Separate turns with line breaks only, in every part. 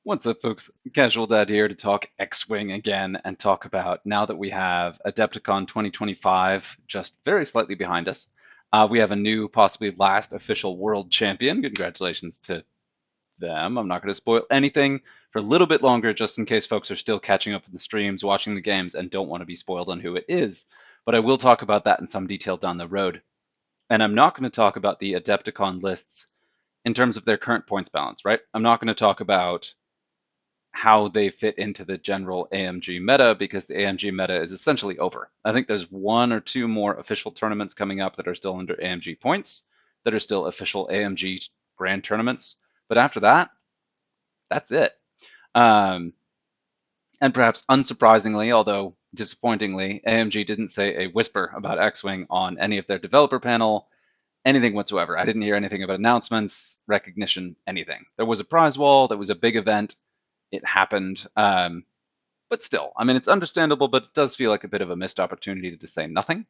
What's up, folks? Casual Dad here to talk X-Wing again and talk about now that we have Adepticon 2025 just very slightly behind us. We have a new, possibly last official world champion. Congratulations to them. I'm not going to spoil anything for a little bit longer just in case folks are still catching up with the streams, watching the games, and don't want to be spoiled on who it is. But I will talk about that in some detail down the road. And I'm not going to talk about the Adepticon lists in terms of their current points balance, right? I'm not going to talk about how they fit into the general AMG meta because the AMG meta is essentially over. I think there's one or two more official tournaments coming up that are still under AMG points that are still official AMG grand tournaments. But after that, that's it. Um, and perhaps unsurprisingly, although disappointingly, AMG didn't say a whisper about X-Wing on any of their developer panel, anything whatsoever. I didn't hear anything about announcements, recognition, anything. There was a prize wall, there was a big event, it happened. But still, I mean, it's understandable, but it does feel like a bit of a missed opportunity to say nothing.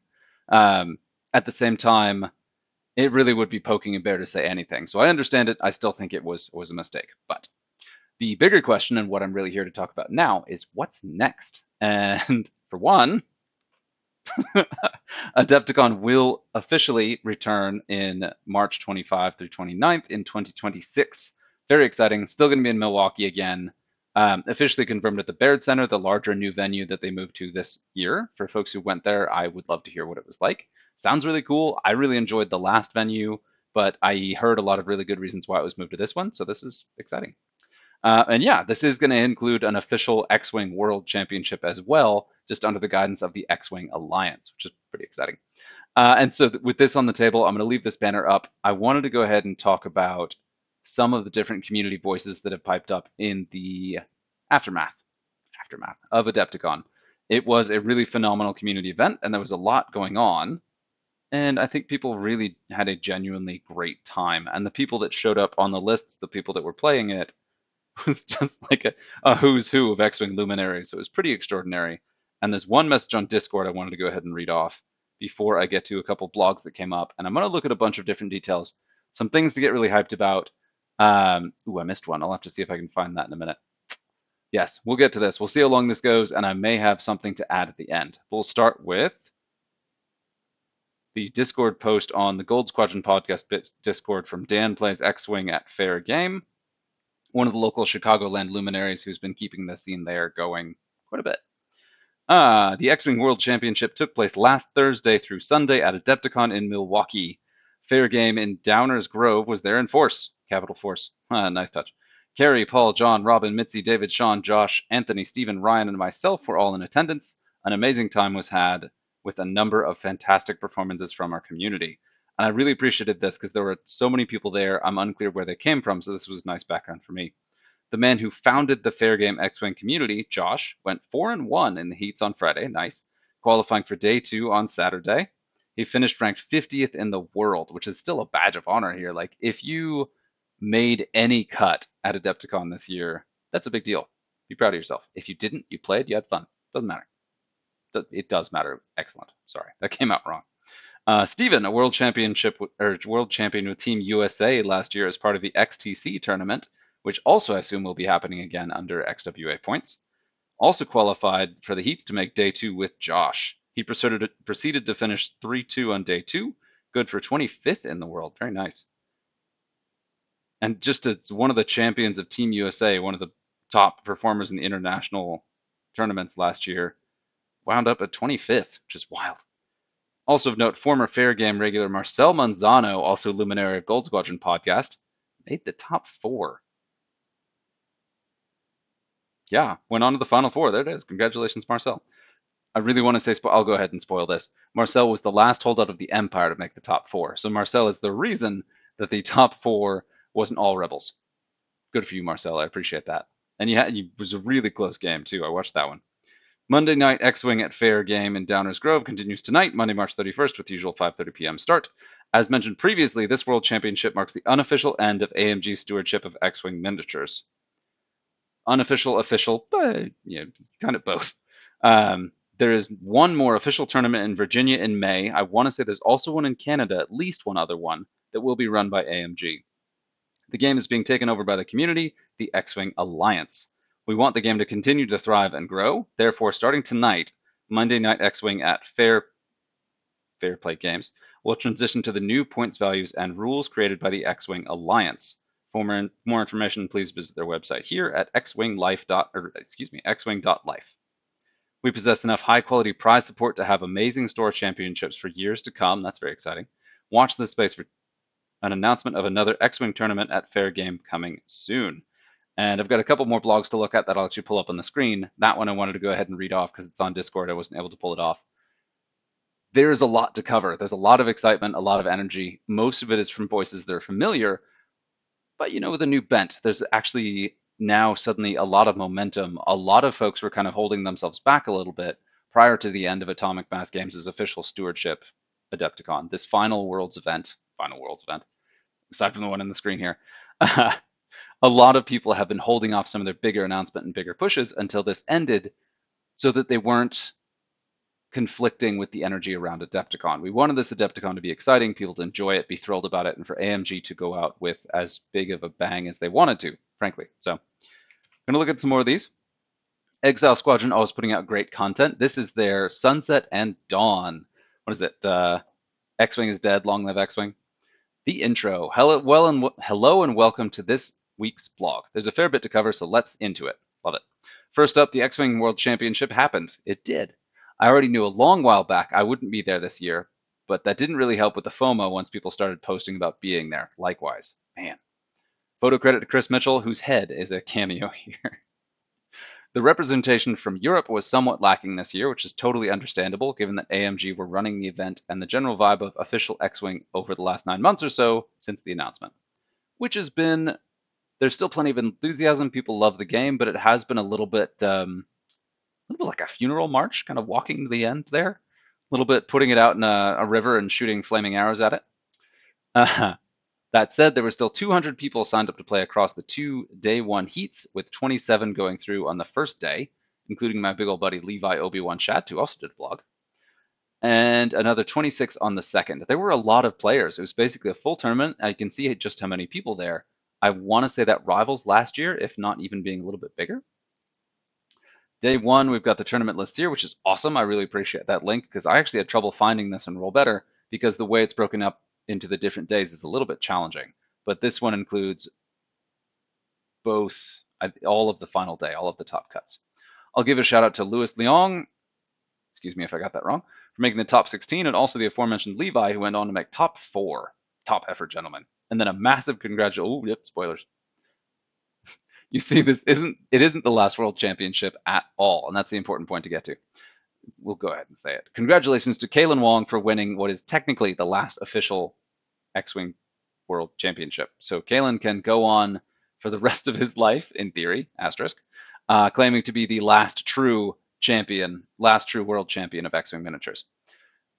Um, at the same time, it really would be poking a bear to say anything. So I understand it. I still think it was a mistake. But the bigger question, and what I'm really here to talk about now, is what's next. And for one, Adepticon will officially return in March 25 through 29th in 2026. Very exciting. Still going to be in Milwaukee again. Officially confirmed at the Baird Center, the larger new venue that they moved to this year. For folks who went there, I would love to hear what it was like. Sounds really cool. I really enjoyed the last venue, but I heard a lot of really good reasons why it was moved to this one, so this is exciting. And yeah, this is going to include an official X-Wing World Championship as well, just under the guidance of the X-Wing Alliance, which is pretty exciting. And so with this on the table, I'm going to leave this banner up. I wanted to go ahead and talk about some of the different community voices that have piped up in the aftermath of Adepticon. It was a really phenomenal community event, and there was a lot going on. And I think people really had a genuinely great time. And the people that showed up on the lists, the people that were playing it, was just like a who's who of X-Wing luminaries. So it was pretty extraordinary. And there's one message on Discord I wanted to go ahead and read off before I get to a couple blogs that came up. And I'm going to look at a bunch of different details, some things to get really hyped about. Ooh, I missed one. I'll have to see if I can find that in a minute. Yes, we'll get to this. We'll see how long this goes, and I may have something to add at the end. We'll start with the Discord post on the Gold Squadron podcast Discord from Dan Plays X-Wing at Fair Game, one of the local Chicagoland luminaries who's been keeping the scene there going quite a bit. The X-Wing World Championship took place last Thursday through Sunday at Adepticon in Milwaukee. Fair Game in Downers Grove was there in force. Capital Force. Nice touch. Carrie, Paul, John, Robin, Mitzi, David, Sean, Josh, Anthony, Stephen, Ryan, and myself were all in attendance. An amazing time was had with a number of fantastic performances from our community. And I really appreciated this because there were so many people there. I'm unclear where they came from, so this was nice background for me. The man who founded the Fair Game X-Wing community, Josh, went 4-1 in the heats on Friday, nice, qualifying for day 2 on Saturday. He finished ranked 50th in the world, which is still a badge of honor here. Like, if you made any cut at Adepticon this year, that's a big deal. Be proud of yourself. If you didn't, you played, you had fun. Doesn't matter. It does matter. Excellent. Sorry, that came out wrong. Steven, a world champion with Team USA last year as part of the XTC tournament, which also I assume will be happening again under XWA points, also qualified for the heats to make day 2 with Josh. He proceeded to finish 3-2 on day 2, good for 25th in the world. Very nice. And just as one of the champions of Team USA, one of the top performers in the international tournaments last year, wound up at 25th, which is wild. Also of note, former Fair Game regular Marcel Manzano, also luminary of Gold Squadron podcast, made the top 4. Yeah, went on to the final 4. There it is. Congratulations, Marcel. I really want to say, I'll go ahead and spoil this. Marcel was the last holdout of the Empire to make the top 4. So Marcel is the reason that the top 4 wasn't all rebels. Good for you, Marcel. I appreciate that. And it was a really close game, too. I watched that one. Monday night X-Wing at Fair Game in Downers Grove continues tonight, Monday, March 31st, with the usual 5:30 p.m. start. As mentioned previously, this World Championship marks the unofficial end of AMG's stewardship of X-Wing miniatures. Unofficial, official, but kind of both. There is one more official tournament in Virginia in May. I want to say there's also one in Canada, at least one other one, that will be run by AMG. The game is being taken over by the community. the X-Wing Alliance. We want the game to continue to thrive and grow. Therefore, starting tonight, Monday Night X-Wing at Fair Play Games will transition to the new points values and rules created by the X-Wing Alliance. For more information, please visit their website here at xwing.life. We possess enough high-quality prize support to have amazing store championships for years to come. That's very exciting. Watch this space for an announcement of another X-Wing tournament at Fair Game coming soon. And I've got a couple more blogs to look at that I'll actually pull up on the screen. That one I wanted to go ahead and read off because it's on Discord. I wasn't able to pull it off. There's a lot to cover. There's a lot of excitement, a lot of energy. Most of it is from voices that are familiar, but with a new bent, there's actually now suddenly a lot of momentum. A lot of folks were kind of holding themselves back a little bit prior to the end of Atomic Mass Games' official stewardship, Adepticon, this final Worlds event, aside from the one on the screen here. A lot of people have been holding off some of their bigger announcement and bigger pushes until this ended so that they weren't conflicting with the energy around Adepticon. We wanted this Adepticon to be exciting, people to enjoy it, be thrilled about it, and for AMG to go out with as big of a bang as they wanted to, frankly. So I'm going to look at some more of these. Exile Squadron always putting out great content. This is their Sunset and Dawn. What is it? X-Wing is dead, long live X-Wing. The intro. Hello and welcome to this week's blog. There's a fair bit to cover, so let's into it. Love it. First up, the X-Wing World Championship happened. It did. I already knew a long while back I wouldn't be there this year, but that didn't really help with the FOMO once people started posting about being there. Likewise. Man. Photo credit to Chris Mitchell, whose head is a cameo here. The representation from Europe was somewhat lacking this year, which is totally understandable given that AMG were running the event and the general vibe of official X-Wing over the last 9 months or so since the announcement. Which has been, there's still plenty of enthusiasm, people love the game, but it has been a little bit like a funeral march, kind of walking to the end there. A little bit putting it out in a river and shooting flaming arrows at it. That said, there were still 200 people signed up to play across the 2 day 1 heats, with 27 going through on the first day, including my big old buddy Levi Obi-Wan Chat, who also did a blog, and another 26 on the second. There were a lot of players. It was basically a full tournament. I can see just how many people there. I want to say that rivals last year, if not even being a little bit bigger. Day 1, we've got the tournament list here, which is awesome. I really appreciate that link because I actually had trouble finding this in Roll Better because the way it's broken up into the different days is a little bit challenging. But this one includes both, all of the final day, all of the top cuts. I'll give a shout out to Louis Leong, excuse me if I got that wrong, for making the top 16, and also the aforementioned Levi, who went on to make top 4. Top effort, gentlemen. And then a massive congratulations. Oh, yep, spoilers. You see, it isn't the last World Championship at all, and that's the important point to get to. We'll go ahead and say it. Congratulations to Kalen Wong for winning what is technically the last official X-Wing World Championship. So Kalen can go on for the rest of his life, in theory, asterisk, claiming to be the last true world champion of X-Wing miniatures.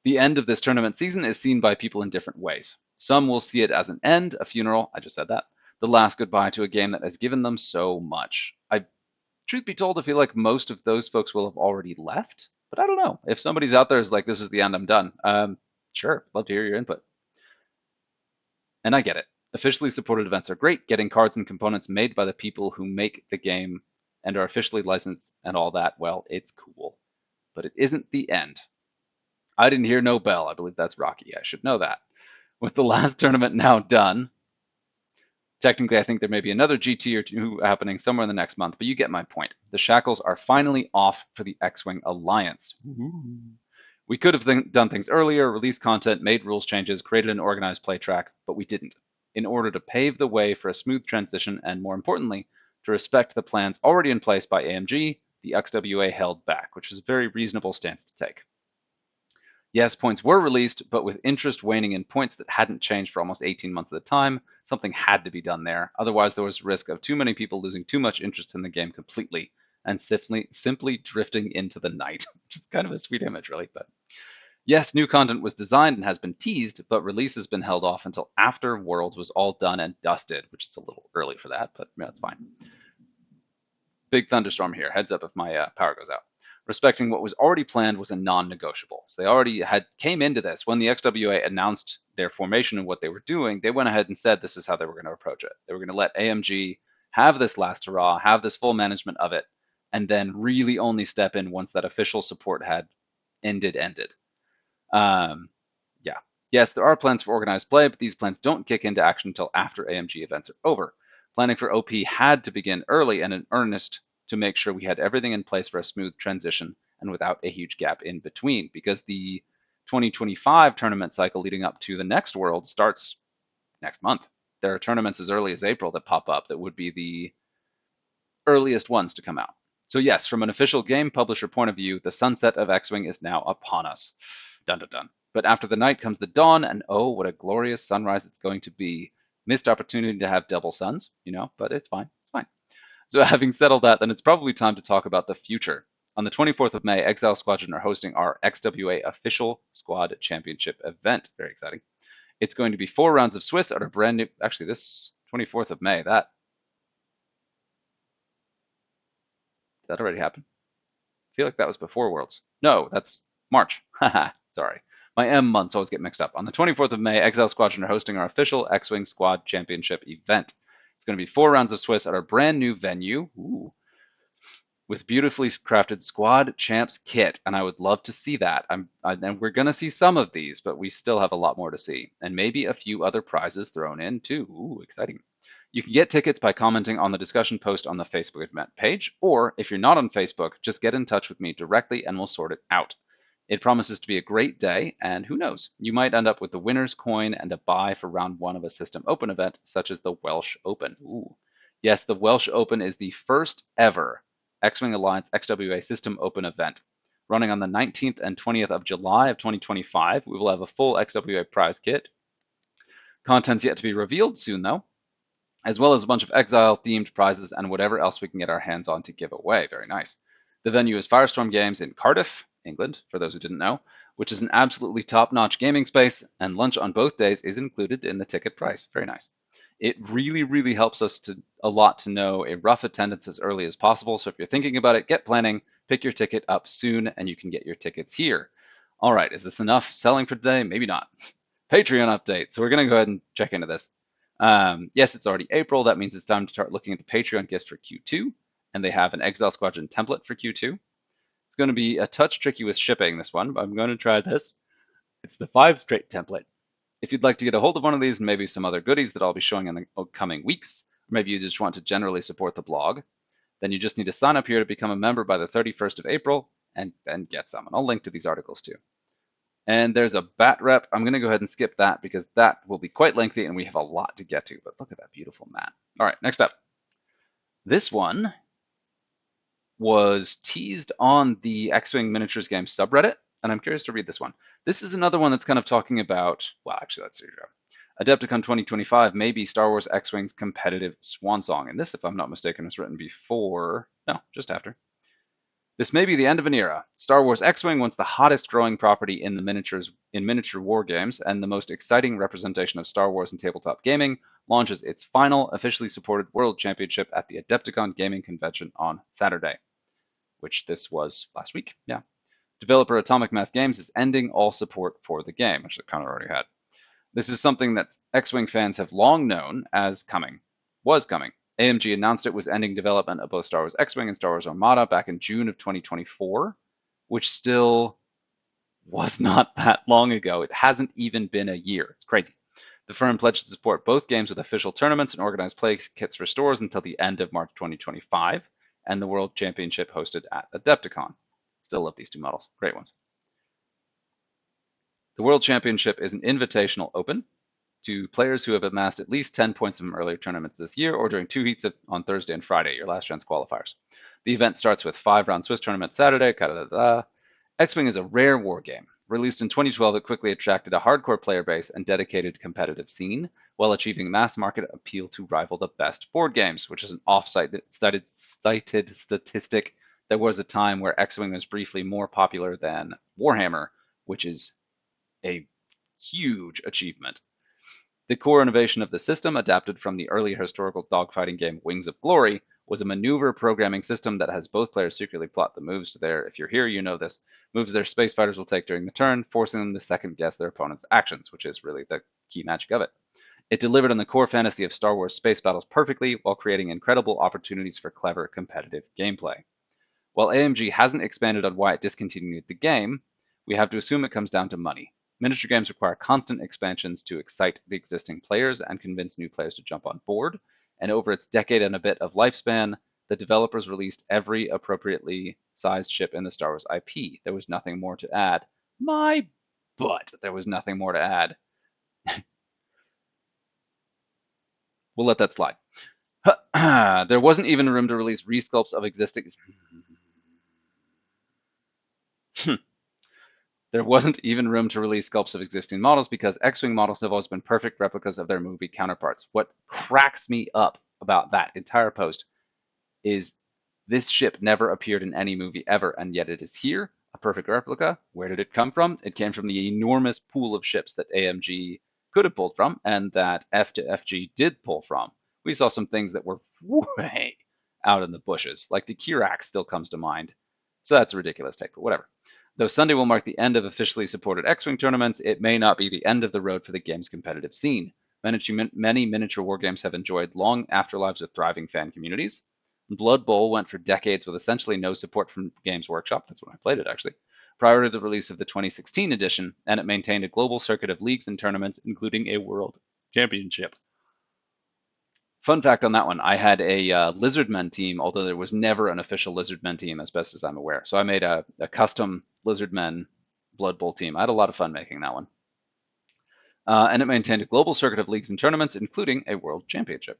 The end of this tournament season is seen by people in different ways. Some will see it as an end, a funeral, I just said that, the last goodbye to a game that has given them so much. Truth be told, I feel like most of those folks will have already left, but I don't know. If somebody's out there is like, this is the end, I'm done. Sure, love to hear your input. And I get it. Officially supported events are great. Getting cards and components made by the people who make the game and are officially licensed and all that, well, it's cool. But it isn't the end. I didn't hear no bell. I believe that's Rocky. I should know that. With the last tournament now done, technically I think there may be another GT or 2 happening somewhere in the next month, but you get my point. The shackles are finally off for the X-Wing Alliance. Ooh. We could have done things earlier, released content, made rules changes, created an organized play track, but we didn't, in order to pave the way for a smooth transition and, more importantly, to respect the plans already in place by AMG. The XWA held back, which was a very reasonable stance to take. Yes, points were released, but with interest waning in points that hadn't changed for almost 18 months at the time, something had to be done there. Otherwise, there was risk of too many people losing too much interest in the game completely and simply drifting into the night, which is kind of a sweet image, really. But yes, new content was designed and has been teased, but release has been held off until after Worlds was all done and dusted, which is a little early for that, but yeah, that's fine. Big thunderstorm here. Heads up if my power goes out. Respecting what was already planned was a non-negotiable. So they already came into this when the XWA announced their formation and what they were doing. They went ahead and said this is how they were going to approach it. They were going to let AMG have this last hurrah, have this full management of it, and then really only step in once that official support had ended. Um, yeah. Yes, there are plans for organized play, but these plans don't kick into action until after AMG events are over. Planning for OP had to begin early and in earnest to make sure we had everything in place for a smooth transition and without a huge gap in between, because the 2025 tournament cycle leading up to the next World starts next month. There are tournaments as early as April that pop up that would be the earliest ones to come out. So yes, from an official game publisher point of view, the sunset of X-Wing is now upon us. Dun dun dun. But after the night comes the dawn, and oh, what a glorious sunrise it's going to be. Missed opportunity to have double suns, but it's fine. It's fine. So having settled that, then it's probably time to talk about the future. On the 24th of May, Exile Squadron are hosting our XWA official squad championship event. Very exciting. It's going to be 4 rounds of Swiss at our brand new, actually this 24th of May, that already happened. I feel like that was before Worlds. No, that's March. Haha, sorry. My M months always get mixed up. On the 24th of May, Exile Squadron are hosting our official X-Wing Squad Championship event. It's going to be 4 rounds of Swiss at our brand new venue. Ooh, with beautifully crafted squad champs kit, and I would love to see that. And we're going to see some of these, but we still have a lot more to see, and maybe a few other prizes thrown in too. Ooh, exciting. You can get tickets by commenting on the discussion post on the Facebook event page, or if you're not on Facebook, just get in touch with me directly and we'll sort it out. It promises to be a great day, and who knows, you might end up with the winner's coin and a buy for round 1 of a System Open event, such as the Welsh Open. Ooh. Yes, the Welsh Open is the first ever X-Wing Alliance XWA System Open event. Running on the 19th and 20th of July of 2025, we will have a full XWA prize kit. Content's yet to be revealed soon, though, as well as a bunch of Exile-themed prizes and whatever else we can get our hands on to give away. Very nice. The venue is Firestorm Games in Cardiff, England, for those who didn't know, which is an absolutely top-notch gaming space, and lunch on both days is included in the ticket price. Very nice. It really, really helps us a lot to know a rough attendance as early as possible. So if you're thinking about it, get planning, pick your ticket up soon, and you can get your tickets here. All right, is this enough selling for today? Maybe not. Patreon update. So we're going to go ahead and check into this. Yes, it's already April. That means it's time to start looking at the Patreon gifts for Q2, and they have an Exile Squadron template for Q2. It's going to be a touch tricky with shipping this one, but I'm going to try this. It's the 5 straight template. If you'd like to get a hold of one of these and maybe some other goodies that I'll be showing in the coming weeks, or maybe you just want to generally support the blog, then you just need to sign up here to become a member by the 31st of April and then get some. And I'll link to these articles too. And there's a bat rep. I'm going to go ahead and skip that because that will be quite lengthy and we have a lot to get to. But look at that beautiful mat. All right, next up. This one was teased on the X-Wing Miniatures game subreddit, and I'm curious to read this one. This is another one that's kind of talking about, well, actually, let's see here. Adepticon 2025 may be Star Wars X-Wing's competitive swansong. And this, if I'm not mistaken, was written before, no, just after. This may be the end of an era. Star Wars X-Wing, once the hottest growing property in miniature war games and the most exciting representation of Star Wars in tabletop gaming, launches its final officially supported World Championship at the Adepticon Gaming Convention on Saturday, which this was last week. Yeah. Developer Atomic Mass Games is ending all support for the game, which it kind of already had. This is something that X-Wing fans have long known was coming. AMG announced it was ending development of both Star Wars X-Wing and Star Wars Armada back in June of 2024, which still was not that long ago. It hasn't even been a year. It's crazy. The firm pledged to support both games with official tournaments and organized play kits for stores until the end of March 2025, and the World Championship hosted at Adepticon. Still love these two models. Great ones. The World Championship is an invitational open to players who have amassed at least 10 points from earlier tournaments this year or during 2 heats on Thursday and Friday, your last chance qualifiers. The event starts with 5-round Swiss tournament Saturday. X-Wing is a rare war game. Released in 2012, it quickly attracted a hardcore player base and dedicated competitive scene, while achieving mass market appeal to rival the best board games, which is an off-cited statistic. There was a time where X-Wing was briefly more popular than Warhammer, which is a huge achievement. The core innovation of the system, adapted from the earlier historical dogfighting game Wings of Glory, was a maneuver programming system that has both players secretly plot the moves to their, if you're here, you know this, moves their space fighters will take during the turn, forcing them to second guess their opponent's actions, which is really the key magic of it. It delivered on the core fantasy of Star Wars space battles perfectly while creating incredible opportunities for clever competitive gameplay. While AMG hasn't expanded on why it discontinued the game, we have to assume it comes down to money. Miniature games require constant expansions to excite the existing players and convince new players to jump on board, and over its decade and a bit of lifespan, the developers released every appropriately sized ship in the Star Wars IP. There was nothing more to add. My butt, there was nothing more to add. We'll let that slide. There wasn't even room to release resculpts of existing. There wasn't even room to release sculpts of existing models because X-Wing models have always been perfect replicas of their movie counterparts. What cracks me up about that entire post is this ship never appeared in any movie ever, and yet it is here, a perfect replica. Where did it come from? It came from the enormous pool of ships that AMG could have pulled from, and that F to FG did pull from. We saw some things that were way out in the bushes, like the Kirax still comes to mind. So that's a ridiculous take, but whatever. Though Sunday will mark the end of officially supported X-Wing tournaments, it may not be the end of the road for the game's competitive scene. Many miniature wargames have enjoyed long afterlives with thriving fan communities. Blood Bowl went for decades with essentially no support from Games Workshop. That's when I played it, actually. Prior to the release of the 2016 edition, and it maintained a global circuit of leagues and tournaments, including a world championship. Fun fact on that one, I had a Lizardmen team, although there was never an official Lizardmen team as best as I'm aware. So I made a custom Lizardmen Blood Bowl team. I had a lot of fun making that one. And it maintained a global circuit of leagues and tournaments, including a world championship.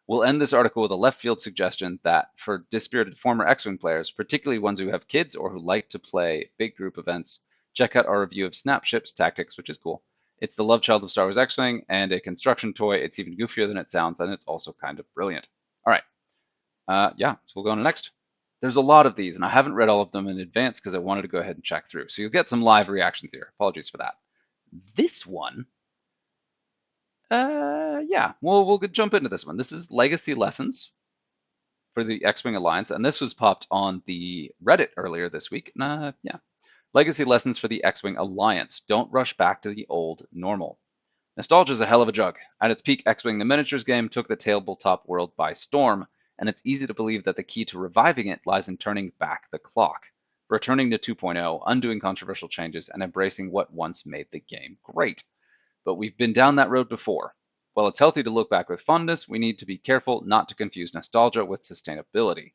We'll end this article with a left field suggestion that for dispirited former X-Wing players, particularly ones who have kids or who like to play big group events, check out our review of Snapships Tactics, which is cool. It's the love child of Star Wars X-Wing and a construction toy. It's even goofier than it sounds, and it's also kind of brilliant. All right. Yeah, so we'll go on to next. There's a lot of these, and I haven't read all of them in advance because I wanted to go ahead and check through. So you'll get some live reactions here. Apologies for that. This one, yeah, we'll jump into this one. This is Legacy Lessons for the X-Wing Alliance, and this was popped on the Reddit earlier this week. Yeah. Legacy Lessons for the X-Wing Alliance. Don't rush back to the old normal. Nostalgia is a hell of a drug. At its peak, X-Wing the Miniatures game took the tabletop world by storm, and it's easy to believe that the key to reviving it lies in turning back the clock, returning to 2.0, undoing controversial changes, and embracing what once made the game great. But we've been down that road before. While it's healthy to look back with fondness, we need to be careful not to confuse nostalgia with sustainability.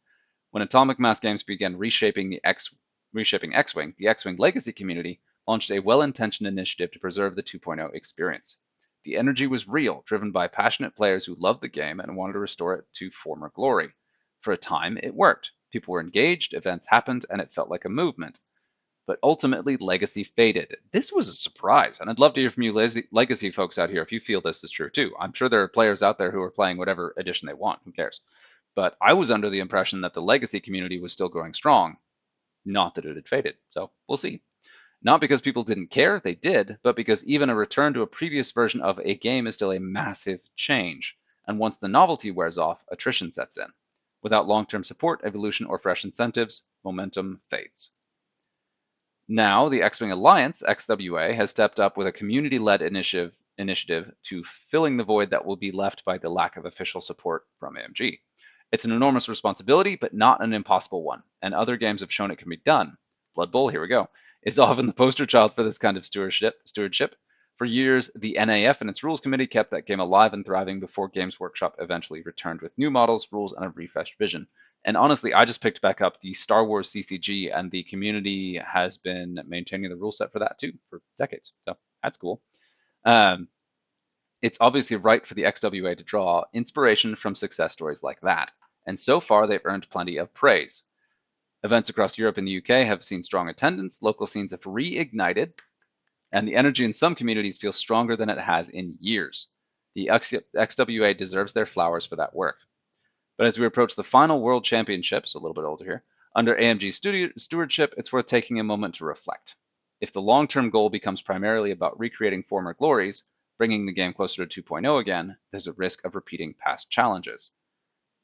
When Atomic Mass Games began reshaping X-Wing, the X-Wing Legacy community launched a well-intentioned initiative to preserve the 2.0 experience. The energy was real, driven by passionate players who loved the game and wanted to restore it to former glory. For a time, it worked. People were engaged, events happened, and it felt like a movement. But ultimately, Legacy faded. This was a surprise, and I'd love to hear from you Legacy folks out here if you feel this is true too. I'm sure there are players out there who are playing whatever edition they want. Who cares? But I was under the impression that the Legacy community was still going strong, not that it had faded. So we'll see. Not because people didn't care, they did, but because even a return to a previous version of a game is still a massive change. And once the novelty wears off, attrition sets in. Without long-term support, evolution, or fresh incentives, momentum fades. Now, the X-Wing Alliance, XWA, has stepped up with a community-led initiative to filling the void that will be left by the lack of official support from AMG. It's an enormous responsibility, but not an impossible one, and other games have shown it can be done. Blood Bowl, here we go, is often the poster child for this kind of stewardship. For years, the NAF and its rules committee kept that game alive and thriving before Games Workshop eventually returned with new models, rules, and a refreshed vision. And honestly, I just picked back up the Star Wars CCG, and the community has been maintaining the rule set for that too for decades. So that's cool. It's obviously right for the XWA to draw inspiration from success stories like that. And so far, they've earned plenty of praise. Events across Europe and the UK have seen strong attendance, local scenes have reignited, and the energy in some communities feels stronger than it has in years. The XWA deserves their flowers for that work. But as we approach the final World Championships, a little bit older here, under AMG stewardship, it's worth taking a moment to reflect. If the long-term goal becomes primarily about recreating former glories, bringing the game closer to 2.0 again, there's a risk of repeating past challenges.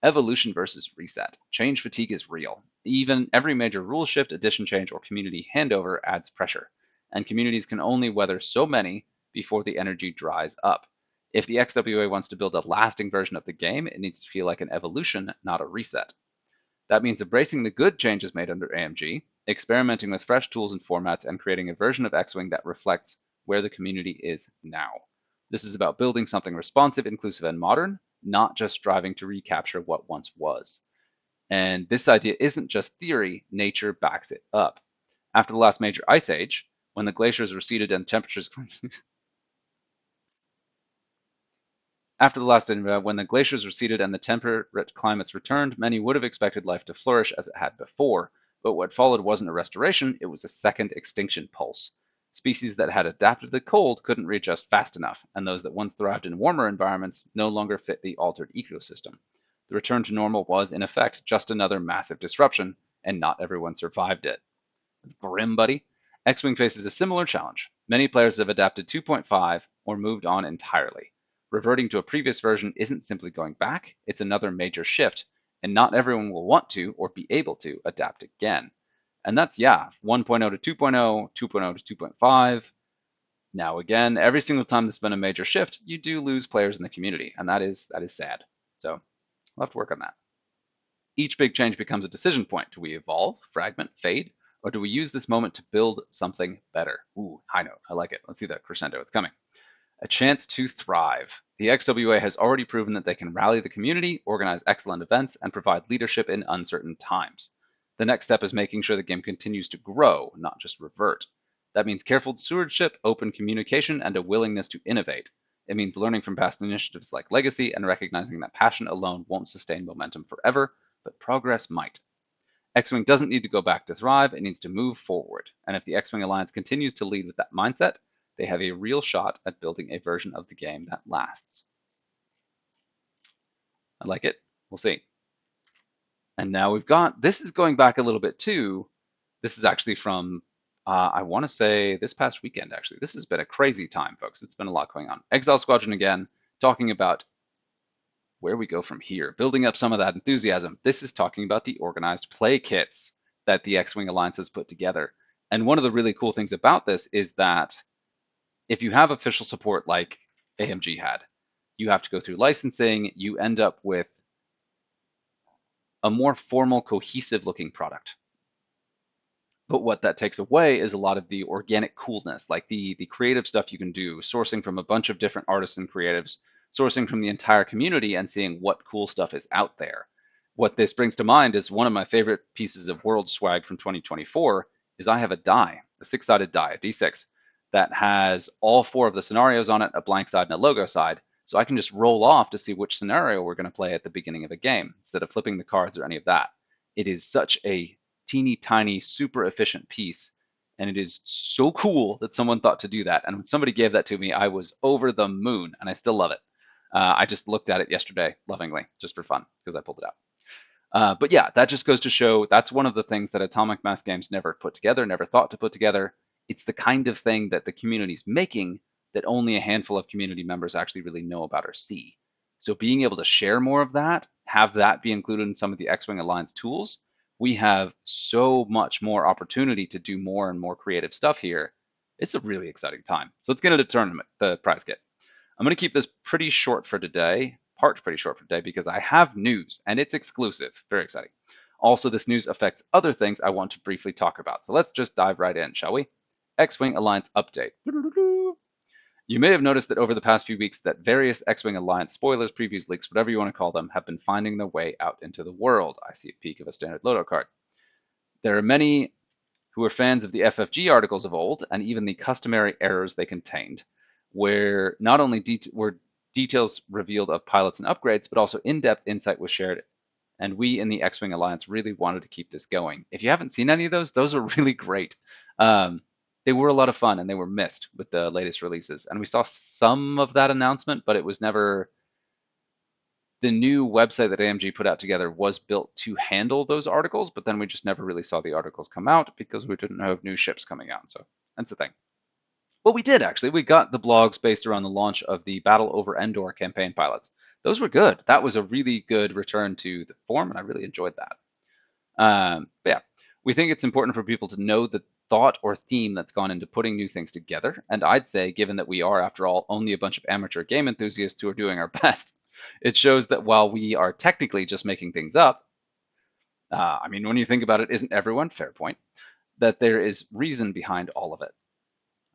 Evolution versus reset. Change fatigue is real. Even every major rule shift, addition change, or community handover adds pressure, and communities can only weather so many before the energy dries up. If the XWA wants to build a lasting version of the game, it needs to feel like an evolution, not a reset. That means embracing the good changes made under AMG, experimenting with fresh tools and formats, and creating a version of X-Wing that reflects where the community is now. This is about building something responsive, inclusive, and modern, not just striving to recapture what once was. And this idea isn't just theory, nature backs it up. After the last major ice age, when the glaciers receded and temperatures After the last when the glaciers receded and the temperate climates returned, many would have expected life to flourish as it had before. But what followed wasn't a restoration, it was a second extinction pulse. Species that had adapted to the cold couldn't readjust fast enough, and those that once thrived in warmer environments no longer fit the altered ecosystem. The return to normal was, in effect, just another massive disruption, and not everyone survived it. It's grim, buddy. X-Wing faces a similar challenge. Many players have adapted 2.5 or moved on entirely. Reverting to a previous version isn't simply going back, it's another major shift, and not everyone will want to or be able to adapt again. And that's, 1.0 to 2.0, 2.0 to 2.5. Now again, every single time there's been a major shift, you do lose players in the community, and that is sad. So we'll have to work on that. Each big change becomes a decision point. Do we evolve, fragment, fade, or do we use this moment to build something better? Ooh, high note. I like it. Let's see that crescendo. It's coming. A chance to thrive. The XWA has already proven that they can rally the community, organize excellent events, and provide leadership in uncertain times. The next step is making sure the game continues to grow, not just revert. That means careful stewardship, open communication, and a willingness to innovate. It means learning from past initiatives like Legacy and recognizing that passion alone won't sustain momentum forever, but progress might. X-Wing doesn't need to go back to thrive, it needs to move forward. And if the X-Wing Alliance continues to lead with that mindset, they have a real shot at building a version of the game that lasts. I like it. We'll see. And now we've got, this is going back a little bit too. This is actually from, I want to say this past weekend, actually. This has been a crazy time, folks. It's been a lot going on. Exile Squadron again, talking about where we go from here, building up some of that enthusiasm. This is talking about the organized play kits that the X-Wing Alliance has put together. And one of the really cool things about this is that if you have official support like AMG had, you have to go through licensing, you end up with a more formal, cohesive looking product. But what that takes away is a lot of the organic coolness, like the creative stuff you can do, sourcing from a bunch of different artists and creatives, sourcing from the entire community and seeing what cool stuff is out there. What this brings to mind is one of my favorite pieces of world swag from 2024 is I have a die, a six-sided die, a D6, that has all four of the scenarios on it, a blank side and a logo side. So I can just roll off to see which scenario we're going to play at the beginning of a game instead of flipping the cards or any of that. It is such a teeny tiny, super efficient piece. And it is so cool that someone thought to do that. And when somebody gave that to me, I was over the moon, and I still love it. I just looked at it yesterday lovingly, just for fun, because I pulled it out. But yeah, that just goes to show that's one of the things that Atomic Mass Games never put together, never thought to put together. It's the kind of thing that the community's making that only a handful of community members actually really know about or see. So being able to share more of that, have that be included in some of the X-Wing Alliance tools, we have so much more opportunity to do more and more creative stuff here. It's a really exciting time. So let's get into the tournament, the prize kit. I'm going to keep this pretty short for today, because I have news and it's exclusive. Very exciting. Also, this news affects other things I want to briefly talk about. So let's just dive right in, shall we? X-Wing Alliance update. You may have noticed that over the past few weeks that various X-Wing Alliance spoilers, previews, leaks, whatever you want to call them, have been finding their way out into the world. I see a peek of a standard loadout card. There are many who are fans of the FFG articles of old, and even the customary errors they contained, where not only were details revealed of pilots and upgrades, but also in-depth insight was shared. And we in the X-Wing Alliance really wanted to keep this going. If you haven't seen any of those are really great. They were a lot of fun, and they were missed with the latest releases. And we saw some of that announcement, but it was never. The new website that AMG put out together was built to handle those articles, but then we just never really saw the articles come out because we didn't have new ships coming out. So that's the thing. Well, we did actually. We got the blogs based around the launch of the Battle over Endor campaign pilots. Those were good. That was a really good return to the form, and I really enjoyed that. But yeah, we think it's important for people to know that thought or theme that's gone into putting new things together. And I'd say, given that we are, after all, only a bunch of amateur game enthusiasts who are doing our best, it shows that while we are technically just making things up, I mean, when you think about it, isn't everyone? Fair point. That there is reason behind all of it.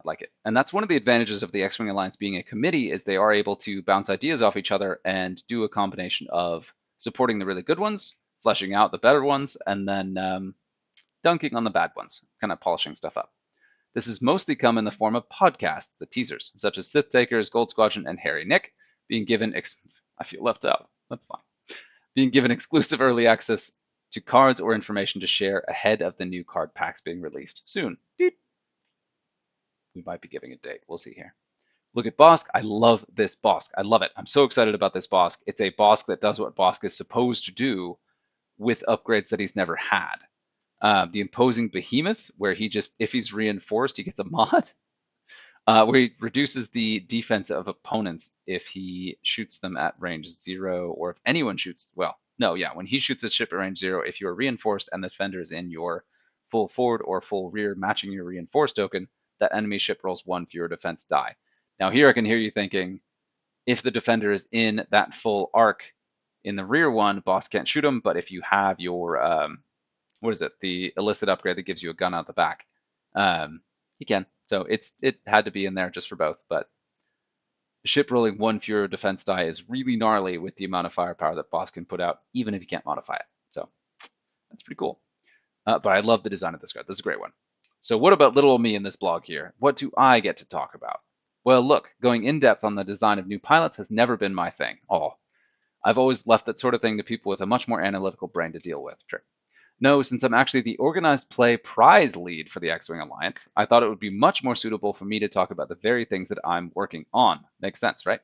I like it. And that's one of the advantages of the X-Wing Alliance being a committee is they are able to bounce ideas off each other and do a combination of supporting the really good ones, fleshing out the better ones, and then dunking on the bad ones, kind of polishing stuff up. This has mostly come in the form of podcasts, the teasers, such as Sith Takers, Gold Squadron, and Harry Nick, being given. I feel left out. That's fine. Being given exclusive early access to cards or information to share ahead of the new card packs being released soon. We might be giving a date. We'll see here. Look at Bosk. I love this Bosk. I love it. I'm so excited about this Bosk. It's a Bosk that does what Bosk is supposed to do with upgrades that he's never had. The imposing behemoth, where he just, if he's reinforced, he gets a mod. Where he reduces the defense of opponents if he shoots them at range 0, or if anyone shoots, well, no, yeah, when he shoots a ship at range 0, if you are reinforced and the defender is in your full forward or full rear matching your reinforced token, that enemy ship rolls 1 fewer defense die. Now here I can hear you thinking, if the defender is in that full arc in the rear one, boss can't shoot him, but if you have your, what is it, the illicit upgrade that gives you a gun out the back, he can. So it had to be in there just for both, but ship rolling 1 fewer defense die is really gnarly with the amount of firepower that boss can put out, even if you can't modify it. So that's pretty cool. But I love the design of this card. This is a great one. So what about little me in this blog here? What do I get to talk about? Well, look, going in depth on the design of new pilots has never been my thing. I've always left that sort of thing to people with a much more analytical brain to deal with. Sure. No, since I'm actually the organized play prize lead for the X-Wing Alliance, I thought it would be much more suitable for me to talk about the very things that I'm working on. Makes sense, right?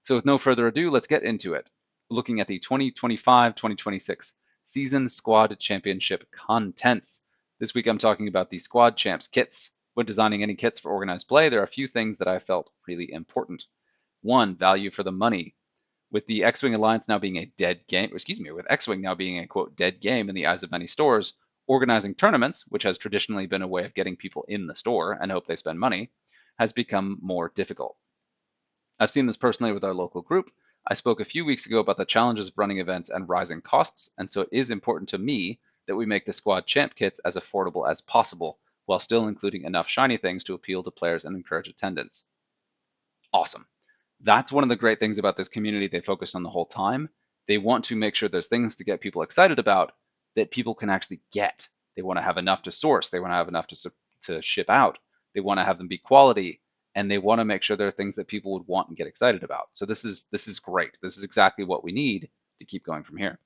So with no further ado, let's get into it. Looking at the 2025-2026 Season Squad Championship contents. This week I'm talking about the Squad Champs kits. When designing any kits for organized play, there are a few things that I felt really important. One, value for the money. With the X-Wing Alliance now being a dead game, with X-Wing now being a quote dead game in the eyes of many stores, organizing tournaments, which has traditionally been a way of getting people in the store and hope they spend money, has become more difficult. I've seen this personally with our local group. I spoke a few weeks ago about the challenges of running events and rising costs, and so it is important to me that we make the Squad Champ kits as affordable as possible, while still including enough shiny things to appeal to players and encourage attendance. Awesome. That's one of the great things about this community they focused on the whole time. They want to make sure there's things to get people excited about that people can actually get. They want to have enough to source. They want to have enough to ship out. They want to have them be quality, and they want to make sure there are things that people would want and get excited about. So this is great. This is exactly what we need to keep going from here.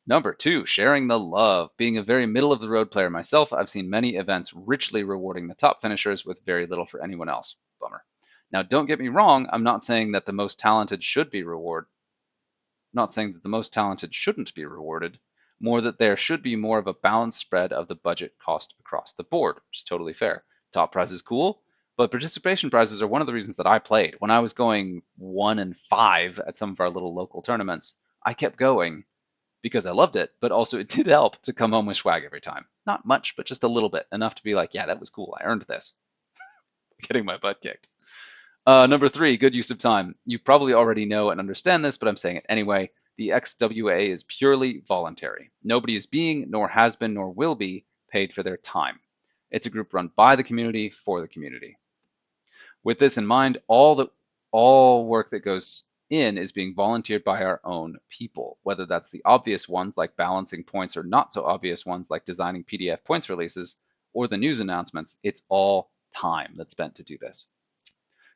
Number 2, sharing the love. Being a very middle of the road player myself, I've seen many events richly rewarding the top finishers with very little for anyone else. Bummer. Now, don't get me wrong, I'm not saying that the most talented should be rewarded. I'm not saying that the most talented shouldn't be rewarded, more that there should be more of a balanced spread of the budget cost across the board, which is totally fair. Top prize is cool, but participation prizes are one of the reasons that I played. When I was going 1 and 5 at some of our little local tournaments, I kept going because I loved it, but also it did help to come home with swag every time. Not much, but just a little bit, enough to be like, yeah, that was cool. I earned this. Getting my butt kicked. Number 3, good use of time. You probably already know and understand this, but I'm saying it anyway. The XWA is purely voluntary. Nobody is being, nor has been, nor will be paid for their time. It's a group run by the community for the community. With this in mind, all work that goes in is being volunteered by our own people, whether that's the obvious ones like balancing points or not so obvious ones like designing PDF points releases or the news announcements. It's all time that's spent to do this.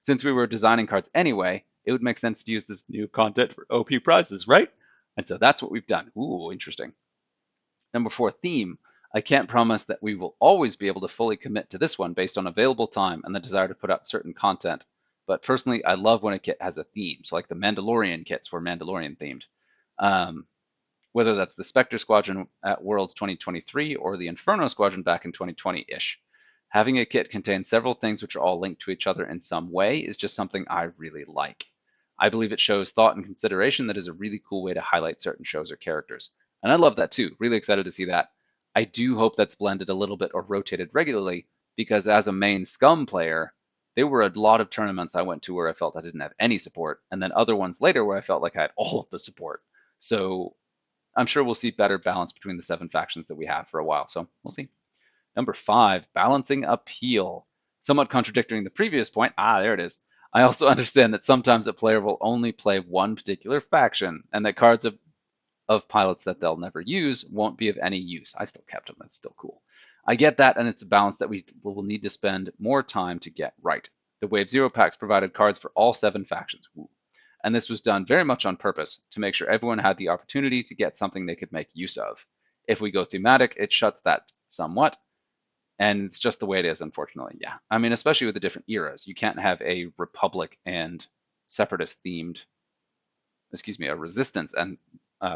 Since we were designing cards anyway, it would make sense to use this new content for OP prizes, right? And so that's what we've done. Ooh, interesting. Number 4, theme. I can't promise that we will always be able to fully commit to this one based on available time and the desire to put out certain content. But personally, I love when a kit has a theme. So like the Mandalorian kits were Mandalorian themed. Whether that's the Spectre Squadron at Worlds 2023 or the Inferno Squadron back in 2020-ish. Having a kit contain several things which are all linked to each other in some way is just something I really like. I believe it shows thought and consideration that is a really cool way to highlight certain shows or characters. And I love that too. Really excited to see that. I do hope that's blended a little bit or rotated regularly, because as a main Scum player, there were a lot of tournaments I went to where I felt I didn't have any support, and then other ones later where I felt like I had all of the support. So I'm sure we'll see better balance between the 7 factions that we have for a while. So we'll see. Number 5, balancing appeal. Somewhat contradicting the previous point. There it is. I also understand that sometimes a player will only play one particular faction, and that cards of pilots that they'll never use won't be of any use. I still kept them. That's still cool. I get that, and it's a balance that we will need to spend more time to get right. The Wave Zero packs provided cards for all 7 factions. Ooh. And this was done very much on purpose to make sure everyone had the opportunity to get something they could make use of. If we go thematic, it shuts that somewhat, and it's just the way it is, unfortunately. Yeah, I mean, especially with the different eras, you can't have a Republic and Separatist themed, excuse me, a Resistance and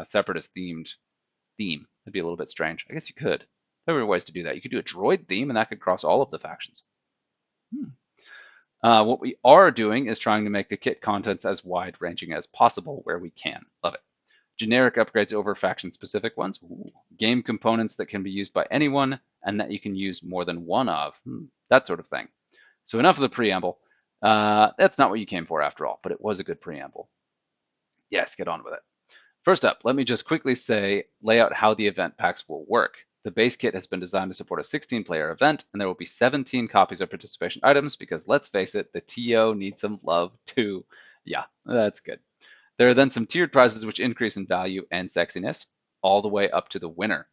Separatist themed theme. That'd be a little bit strange. I guess you could. There were ways to do that. You could do a droid theme, and that could cross all of the factions. What we are doing is trying to make the kit contents as wide-ranging as possible where we can. Love it. Generic upgrades over faction-specific ones. Ooh. Game components that can be used by anyone and that you can use more than one of. That sort of thing. So enough of the preamble. That's not what you came for after all, but it was a good preamble. Yes, get on with it. First up, let me just quickly lay out how the event packs will work. The base kit has been designed to support a 16-player event, and there will be 17 copies of participation items because, let's face it, the TO needs some love too. Yeah, that's good. There are then some tiered prizes which increase in value and sexiness, all the way up to the winner.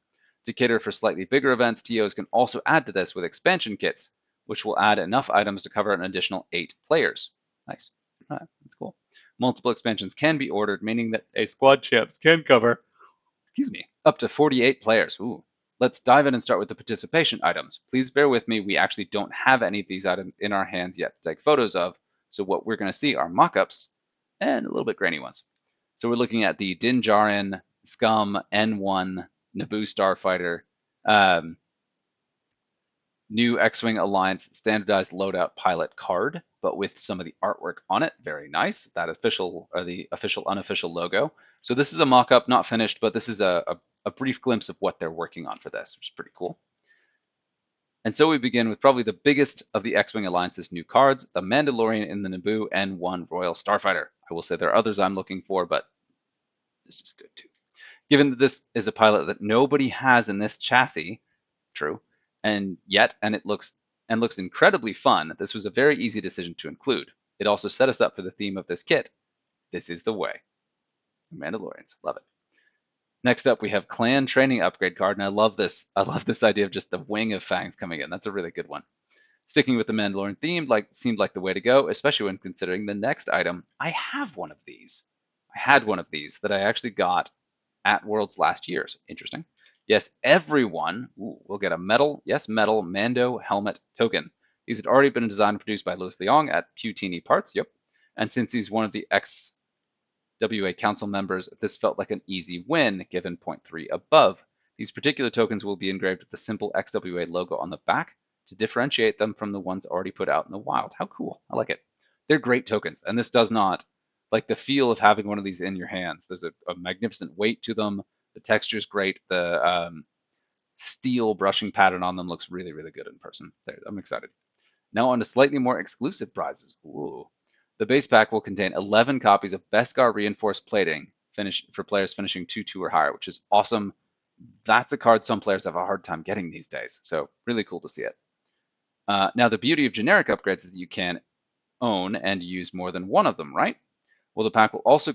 To cater for slightly bigger events, TOs can also add to this with expansion kits, which will add enough items to cover an additional 8 players. Nice. All right, that's cool. Multiple expansions can be ordered, meaning that a squad champs can cover, excuse me, up to 48 players. Ooh. Let's dive in and start with the participation items. Please bear with me, we actually don't have any of these items in our hands yet to take photos of, so what we're going to see are mock-ups and a little bit grainy ones. So we're looking at the Din Djarin Scum N1 Naboo Starfighter, new X-Wing Alliance standardized loadout pilot card, but with some of the artwork on it. Very nice. That official, or the official unofficial logo. So this is a mock-up, not finished, but this is a brief glimpse of what they're working on for this, which is pretty cool. And so we begin with probably the biggest of the X-Wing Alliance's new cards, the Mandalorian in the Naboo N1 Royal Starfighter. I will say there are others I'm looking for, but this is good too. Given that this is a pilot that nobody has in this chassis, true, and it looks incredibly fun, this was a very easy decision to include. It also set us up for the theme of this kit. This is the way. Mandalorians, love it. Next up, we have Clan Training Upgrade card, and I love this. I love this idea of just the wing of fangs coming in. That's a really good one. Sticking with the Mandalorian theme seemed like the way to go, especially when considering the next item. I have one of these. I had one of these that I actually got at Worlds last year. So interesting. Yes, everyone will get a metal Mando helmet token. These had already been designed and produced by Louis Leong at Pewteeny Parts. Yep. And since he's one of the XWA Council members, this felt like an easy win, given 0.3 above. These particular tokens will be engraved with the simple XWA logo on the back to differentiate them from the ones already put out in the wild. How cool. I like it. They're great tokens, and this does not, like the feel of having one of these in your hands. There's a magnificent weight to them. The texture's great. The steel brushing pattern on them looks really, really good in person. I'm excited. Now on to slightly more exclusive prizes. Ooh. The base pack will contain 11 copies of Beskar reinforced plating for players finishing 2-2 or higher, which is awesome. That's a card some players have a hard time getting these days, so really cool to see it. Now the beauty of generic upgrades is that you can own and use more than one of them, right? Well, the pack will also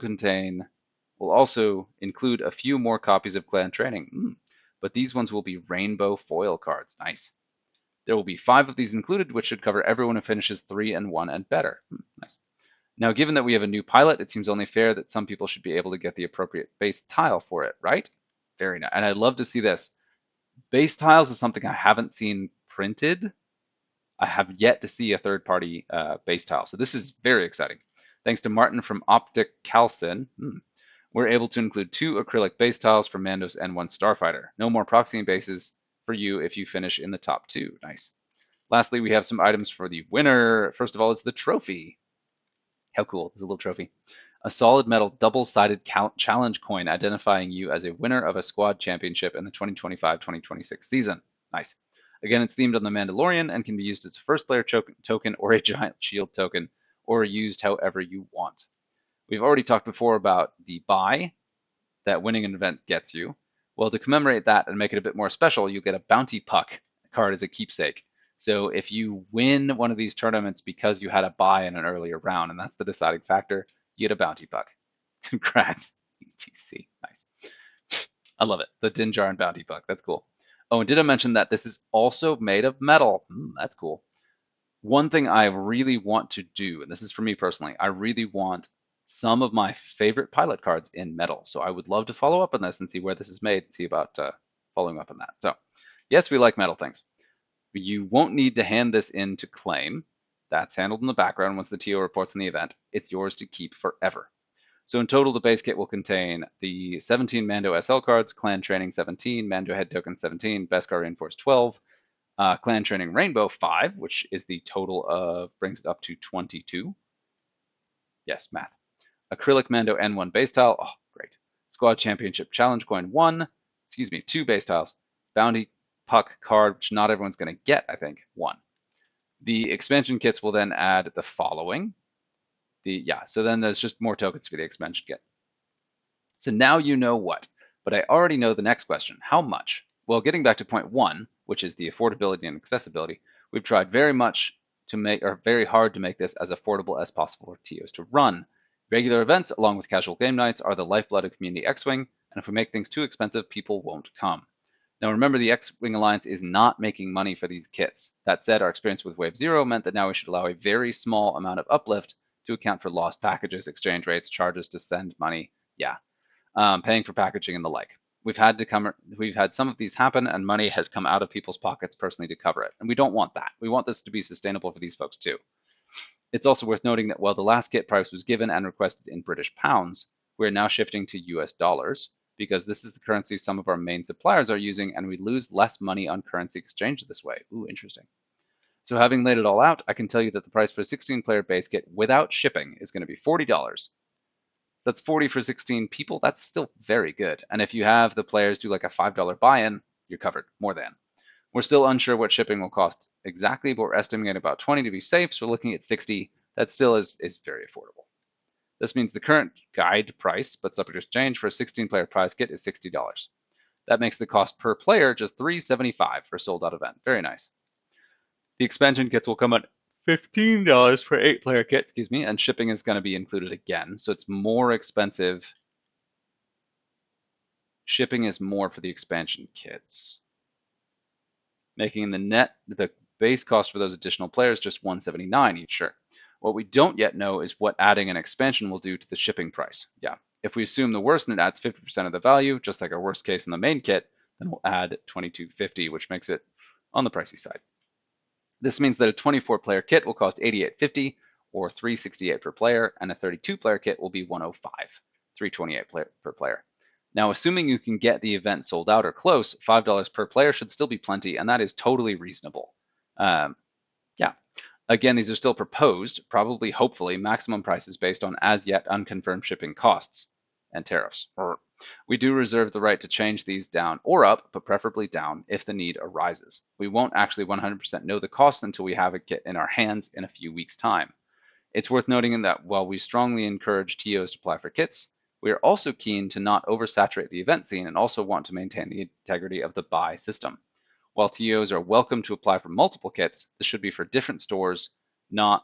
include a few more copies of Clan Training, but these ones will be rainbow foil cards. Nice. There will be 5 of these included, which should cover everyone who finishes 3 and 1 and better. Nice. Now, given that we have a new pilot, it seems only fair that some people should be able to get the appropriate base tile for it, right? Very nice. And I'd love to see this. Base tiles is something I haven't seen printed. I have yet to see a third-party base tile, so this is very exciting. Thanks to Martin from Opticalcin, we're able to include 2 acrylic base tiles for Mando's N1 Starfighter. No more proxying bases for you if you finish in the top 2. Nice. Lastly, we have some items for the winner. First of all, it's the trophy. How cool. There's a little trophy. A solid metal double-sided challenge coin identifying you as a winner of a squad championship in the 2025-2026 season. Nice. Again, it's themed on the Mandalorian and can be used as a first-player token or a giant shield token, or used however you want. We've already talked before about the buy that winning an event gets you. Well, to commemorate that and make it a bit more special, you get a bounty puck card as a keepsake. So if you win one of these tournaments because you had a buy in an earlier round, and that's the deciding factor, you get a bounty puck. Congrats, ETC. Nice. I love it. The Dinjar and bounty puck. That's cool. Oh, and did I mention that this is also made of metal? That's cool. One thing I really want to do, and this is for me personally, I really want some of my favorite pilot cards in metal. So I would love to follow up on this and see where this is made and see about following up on that. So yes, we like metal things. You won't need to hand this in to claim. That's handled in the background once the TO reports in the event. It's yours to keep forever. So in total, the base kit will contain the 17 Mando SL cards, Clan Training 17, Mando Head Token 17, Beskar Reinforced 12, Clan Training Rainbow 5, which is the total of, brings it up to 22. Yes, math. Acrylic Mando N1 base tile. Oh, great. Squad Championship Challenge Coin 1. Excuse me, 2 base tiles. Bounty Puck card, which not everyone's going to get, I think, 1. The expansion kits will then add the following. So then there's just more tokens for the expansion kit. So now you know what, but I already know the next question. How much? Well, getting back to point 1, which is the affordability and accessibility, we've tried very hard to make this as affordable as possible for TOs to run. Regular events, along with casual game nights, are the lifeblood of Community X-Wing, and if we make things too expensive, people won't come. Now remember, the X-Wing Alliance is not making money for these kits. That said, our experience with Wave 0 meant that now we should allow a very small amount of uplift to account for lost packages, exchange rates, charges to send money, paying for packaging and the like. We've had some of these happen, and money has come out of people's pockets personally to cover it, and we don't want that. We want this to be sustainable for these folks too. It's also worth noting that while the last kit price was given and requested in British pounds, we're now shifting to US dollars because this is the currency some of our main suppliers are using, and we lose less money on currency exchange this way. Ooh, interesting. So having laid it all out, I can tell you that the price for a 16-player base kit without shipping is going to be $40. That's 40 for 16 people. That's still very good. And if you have the players do like a $5 buy-in, you're covered, more than. We're still unsure what shipping will cost exactly, but we're estimating about 20 to be safe, so we're looking at 60. That still is very affordable. This means the current guide price, but subject to change, for a 16-player prize kit is $60. That makes the cost per player just $3.75 for a sold-out event. Very nice. The expansion kits will come at $15 for 8-player kit, and shipping is going to be included again, so it's more expensive. Shipping is more for the expansion kits, making the base cost for those additional players just $179 each shirt. What we don't yet know is what adding an expansion will do to the shipping price. If we assume the worst and it adds 50% of the value, just like our worst case in the main kit, then we'll add $22.50, which makes it on the pricey side. This means that a 24-player kit will cost $88.50 or $368 per player, and a 32-player kit will be $105, $328 per player. Now, assuming you can get the event sold out or close, $5 per player should still be plenty, and that is totally reasonable. Again, these are still proposed, probably, hopefully, maximum prices based on as yet unconfirmed shipping costs and tariffs. We do reserve the right to change these down or up, but preferably down if the need arises. We won't actually 100% know the cost until we have a kit in our hands in a few weeks' time. It's worth noting that while we strongly encourage TOs to apply for kits, we are also keen to not oversaturate the event scene and also want to maintain the integrity of the buy system. While TOs are welcome to apply for multiple kits, this should be for different stores and not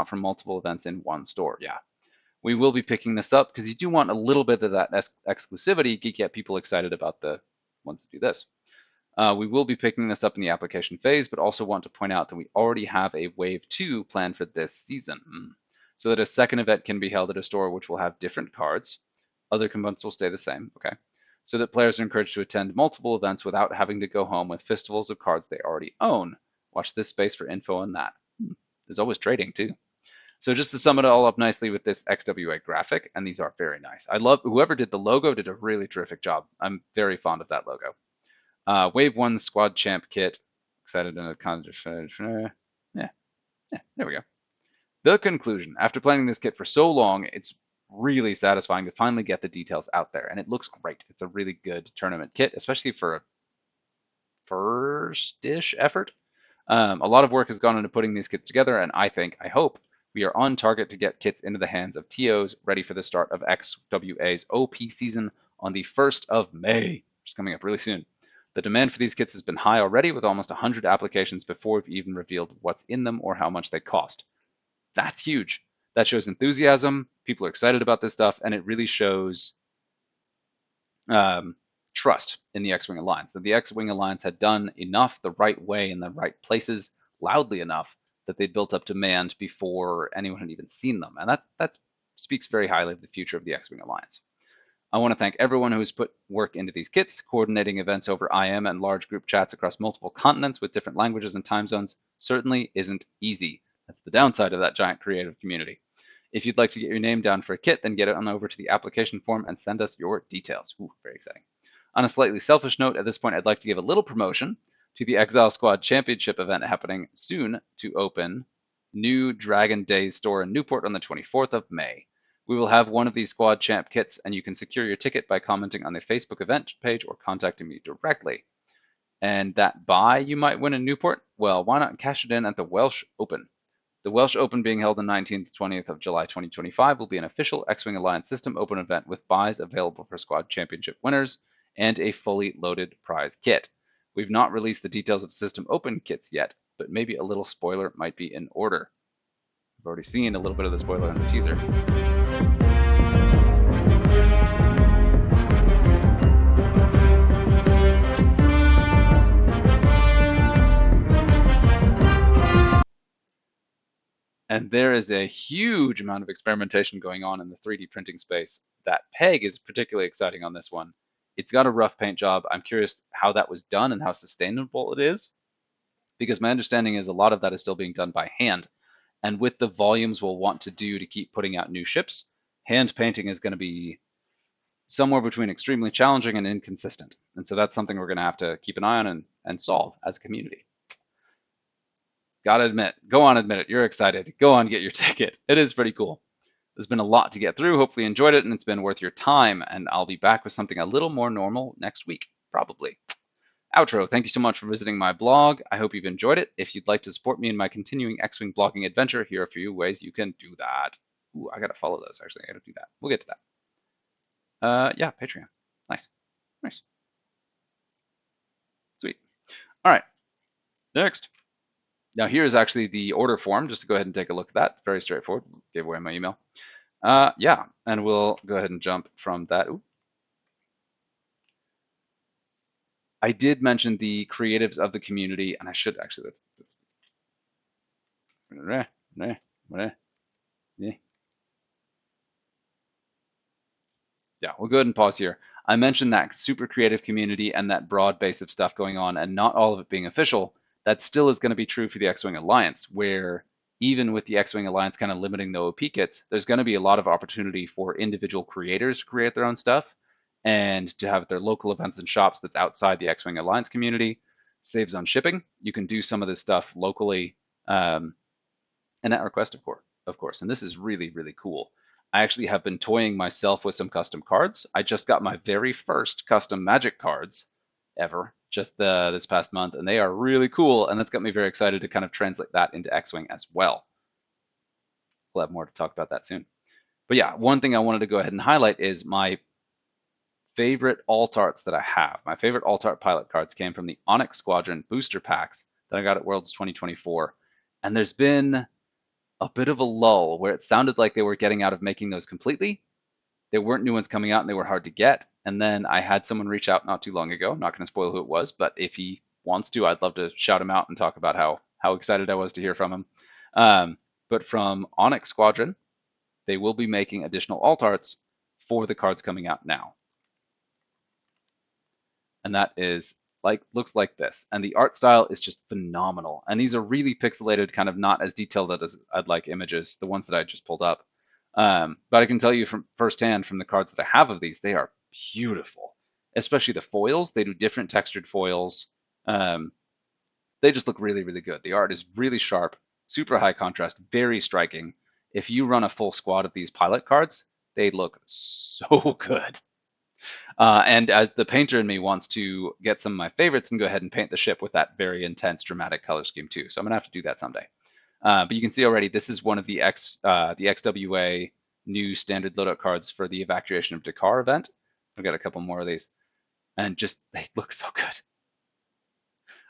for multiple events in one store. We will be picking this up because you do want a little bit of that exclusivity to get people excited about the ones that do this. We will be picking this up in the application phase, but also want to point out that we already have a Wave 2 planned for this season, so that a second event can be held at a store which will have different cards. Other components will stay the same, so that players are encouraged to attend multiple events without having to go home with festivals of cards they already own. Watch this space for info on that. There's always trading too. So just to sum it all up nicely with this XWA graphic, and these are very nice. I love whoever did the logo did a really terrific job. I'm very fond of that logo. Wave 1 Squad Champ Kit. Excited in a there we go. The conclusion. After planning this kit for so long, it's really satisfying to finally get the details out there, and it looks great. It's a really good tournament kit, especially for a first-ish effort. A lot of work has gone into putting these kits together, and I hope, we are on target to get kits into the hands of TOs ready for the start of XWA's OP season on the 1st of May, which is coming up really soon. The demand for these kits has been high already, with almost 100 applications before we've even revealed what's in them or how much they cost. That's huge. That shows enthusiasm. People are excited about this stuff, and it really shows trust in the X-Wing Alliance, that the X-Wing Alliance had done enough the right way in the right places, loudly enough that they built up demand before anyone had even seen them. And that speaks very highly of the future of the X-Wing Alliance. I want to thank everyone who has put work into these kits. Coordinating events over IM and large group chats across multiple continents with different languages and time zones certainly isn't easy. That's the downside of that giant creative community. If you'd like to get your name down for a kit, then get it on over to the application form and send us your details. Ooh, very exciting. On a slightly selfish note, at this point, I'd like to give a little promotion to the Exile Squad Championship event happening soon to open new Dragon Days store in Newport on the 24th of May. We will have one of these Squad Champ kits, and you can secure your ticket by commenting on the Facebook event page or contacting me directly. And that buy you might win in Newport, well, why not cash it in at the Welsh Open? The Welsh Open, being held on 19th to 20th of July 2025, will be an official X-Wing Alliance System Open event with buys available for Squad Championship winners and a fully loaded prize kit. We've not released the details of System Open kits yet, but maybe a little spoiler might be in order. We've already seen a little bit of the spoiler in the teaser. And there is a huge amount of experimentation going on in the 3D printing space. That peg is particularly exciting on this one. It's got a rough paint job. I'm curious how that was done and how sustainable it is, because my understanding is a lot of that is still being done by hand. And with the volumes we'll want to do to keep putting out new ships, hand painting is going to be somewhere between extremely challenging and inconsistent. And so that's something we're going to have to keep an eye on and solve as a community. Gotta admit, go on, admit it. You're excited. Go on, get your ticket. It is pretty cool. There's been a lot to get through. Hopefully you enjoyed it and it's been worth your time. And I'll be back with something a little more normal next week, probably. Outro. Thank you so much for visiting my blog. I hope you've enjoyed it. If you'd like to support me in my continuing X-Wing blogging adventure, here are a few ways you can do that. Ooh, I gotta follow those, actually. I gotta do that. We'll get to that. Yeah, Patreon. Nice. Nice. Sweet. All right. Next. Now here's actually the order form, just to go ahead and take a look at that. Very straightforward. Gave away my email. Yeah, and we'll go ahead and jump from that. Ooh. I did mention the creatives of the community, and I should actually, yeah, we'll go ahead and pause here. I mentioned that super creative community and that broad base of stuff going on, and not all of it being official. That still is going to be true for the X-Wing Alliance, where even with the X-Wing Alliance kind of limiting the OP kits, there's going to be a lot of opportunity for individual creators to create their own stuff and to have their local events and shops that's outside the X-Wing Alliance community. Saves on shipping. You can do some of this stuff locally and at request, of course. And this is really, really cool. I actually have been toying myself with some custom cards. I just got my very first custom Magic cards ever just this past month, and they are really cool, and that's got me very excited to kind of translate that into X-Wing as well. We'll have more to talk about that soon. But yeah, one thing I wanted to go ahead and highlight is my favorite alt arts that I have. My favorite alt art pilot cards came from the Onyx Squadron booster packs that I got at Worlds 2024, and there's been a bit of a lull where it sounded like they were getting out of making those completely. There weren't new ones coming out and they were hard to get. And then I had someone reach out not too long ago. I'm not going to spoil who it was, but if he wants to, I'd love to shout him out and talk about how excited I was to hear from him. But from Onyx Squadron, they will be making additional alt arts for the cards coming out now. And that is looks like this, and the art style is just phenomenal. And these are really pixelated, kind of not as detailed as I'd like images, the ones that I just pulled up. But I can tell you from firsthand from the cards that I have of these, they are beautiful. Especially the foils, they do different textured foils. They just look really, really good. The art is really sharp. super high contrast, very striking. If you run a full squad of these pilot cards, they look so good. And as the painter in me wants to get some of my favorites and go ahead and paint the ship with that very intense, dramatic color scheme too. So I'm gonna have to do that someday. But you can see already this is one of the XWA new standard loadout cards for the Evacuation of Dakar event. I've got a couple more of these, and just they look so good.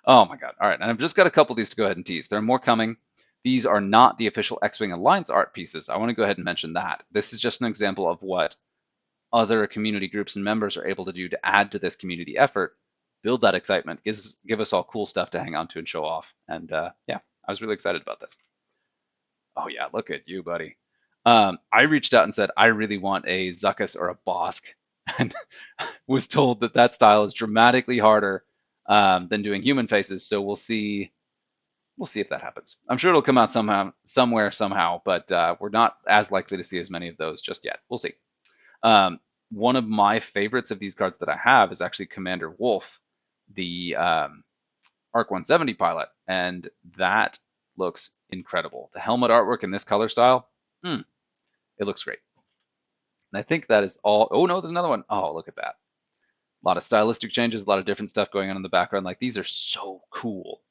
Oh my god! All right, and I've just got a couple of these to go ahead and tease. There are more coming. These are not the official X-Wing Alliance art pieces. I want to go ahead and mention that. This is just an example of what other community groups and members are able to do to add to this community effort, build that excitement, give us all cool stuff to hang on to and show off. And yeah, I was really excited about this. Oh yeah, look at you, buddy. I reached out and said I really want a Zuckuss or a Bosk, and was told that that style is dramatically harder than doing human faces. So we'll see. We'll see if that happens. I'm sure it'll come out somehow, somewhere, somehow, but we're not as likely to see as many of those just yet. We'll see. One of my favorites of these cards that I have is actually Commander Wolf, the Arc 170 pilot, and that looks incredible. The helmet artwork in this color style, it looks great. And I think that is all. Oh no, there's another one. Oh, look at that. A lot of stylistic changes, a lot of different stuff going on in the background. Like, these are so cool.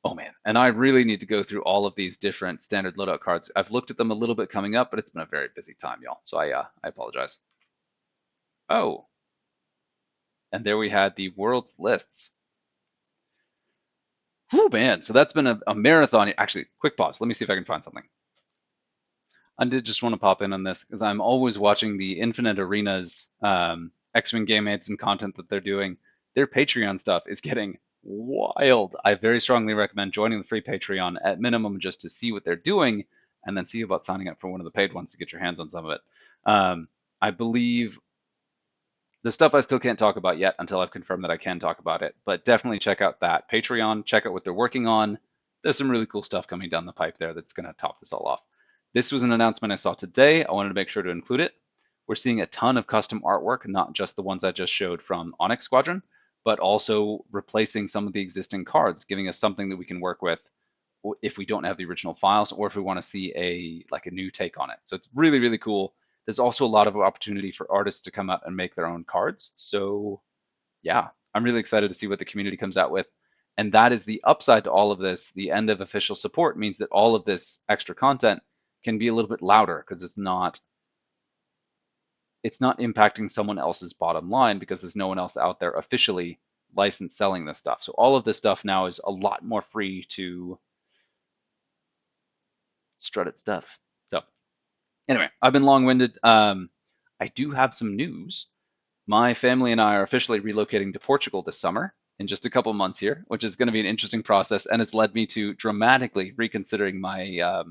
Oh man, and I really need to go through all of these different standard loadout cards. I've looked at them a little bit coming up, but it's been a very busy time, y'all. So I apologize. Oh, and there we had the world's lists. Whew, man, so that's been a marathon. Actually, quick pause. Let me see if I can find something. I did just want to pop in on this because I'm always watching the Infinite Arenas X-Wing game aids and content that they're doing. Their Patreon stuff is getting wild. I very strongly recommend joining the free Patreon at minimum just to see what they're doing, and then see about signing up for one of the paid ones to get your hands on some of it. I believe the stuff I still can't talk about yet until I've confirmed that I can talk about it, but definitely check out that Patreon, check out what they're working on. There's some really cool stuff coming down the pipe there that's going to top this all off. This was an announcement I saw today. I wanted to make sure to include it. We're seeing a ton of custom artwork, not just the ones I just showed from Onyx Squadron, but also replacing some of the existing cards, giving us something that we can work with if we don't have the original files, or if we want to see a new take on it. So it's really, really cool. There's also a lot of opportunity for artists to come out and make their own cards. So yeah, I'm really excited to see what the community comes out with. And that is the upside to all of this. The end of official support means that all of this extra content can be a little bit louder because it's not impacting someone else's bottom line because there's no one else out there officially licensed selling this stuff. So all of this stuff now is a lot more free to strut its stuff. So anyway, I've been long-winded. I do have some news. My family and I are officially relocating to Portugal this summer in just a couple months here, which is going to be an interesting process, and it's led me to dramatically reconsidering my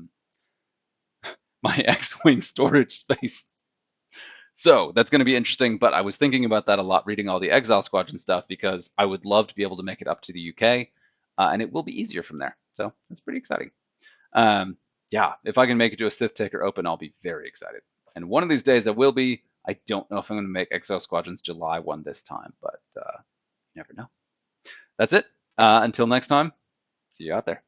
my X-wing storage space. So that's going to be interesting. But I was thinking about that a lot, reading all the Exile Squadron stuff, because I would love to be able to make it up to the UK, and it will be easier from there. So that's pretty exciting. Yeah, if I can make it to a Sith Taker Open, I'll be very excited. And one of these days I will be. I don't know if I'm going to make Exile Squadrons July 1 this time, but you never know. That's it. Until next time, see you out there.